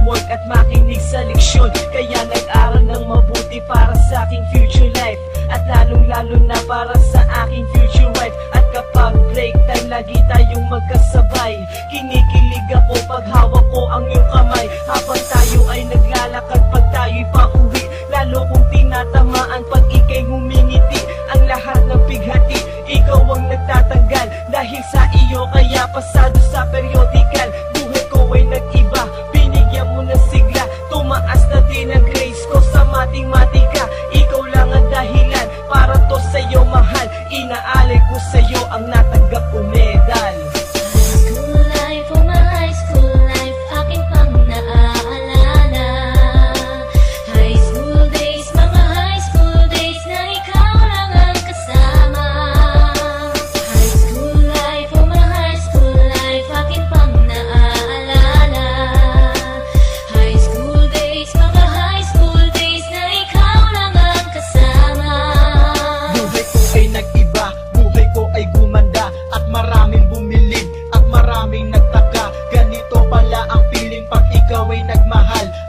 mag-homework at makinig sa leksyon. Kaya nag-aral ng mabuti para sa aking future life, at lalong-lalo na para sa aking future wife. At kapag break time, lagi tayong magkasabay. Kinikilig ako pag hawak ko ang iyong kamay, habang tayo ay naglalakad pag tayo'y pauwi. Lalo kung tinatamaan pag ika'y ngumingiti. Ang lahat ng pighati, ikaw ang nagtatanggal. Dahil sa iyo kaya pasado sa periodical. Buhay ko ay nag-iba, binigyan mo ng sigla. Tumaas na din ang grades ko sa matematika. Ikaw lang ang dahilan para to sa'yo mahal. Inaalay ko sa'yo ang natanggap ko medal.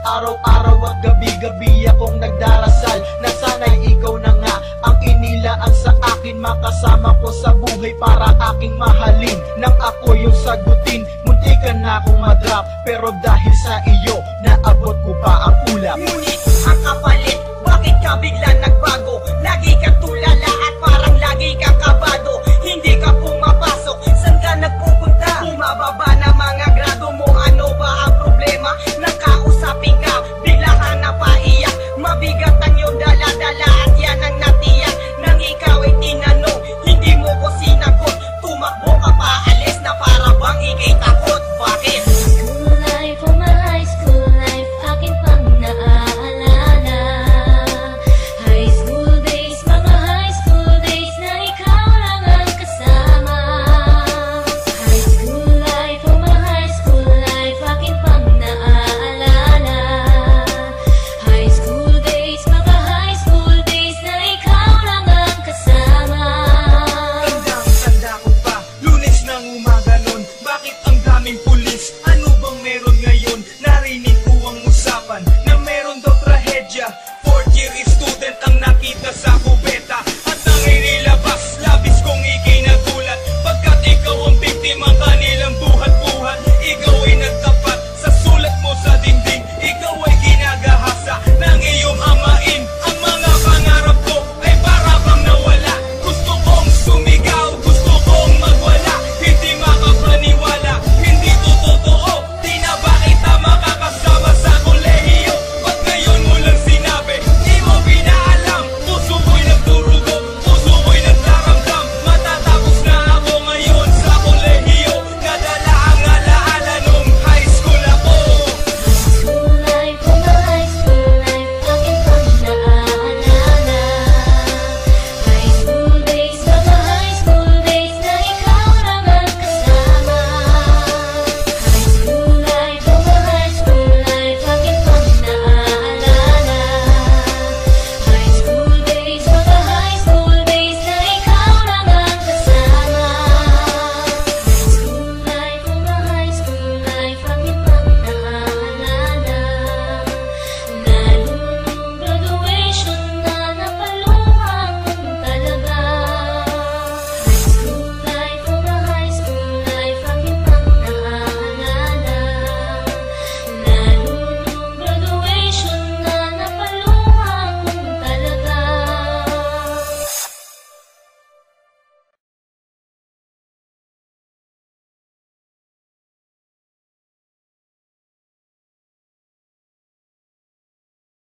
Araw-araw at gabi-gabi akong nagdarasal na sana'y ikaw na nga ang inilaan sa akin. Makasama ko sa buhay para aking mahalin. Nang ako yung sagutin, muntikan na akong madrop. Pero dahil sa iyo, naabot ko pa ang ulap. Ngunit ang kapalit, bakit ka bigla nagbago? Lagi kang tulala at parang lagi kang kabado. Hindi ka pumapasok, saan ka nagpupunta? Bumababa na mga grado mo, ano ba ang problema? Nakausapin ka, bigla ka napaiyak. Mabigat ang iyong dala-dala at yan ang natiyak. Nang ikaw ay tinanong, hindi mo ko sinagot. Tumakbo ka pa, alis na para bang ikay takot. Bakit? Ano bang meron ngayon? Narinig ko ang usapan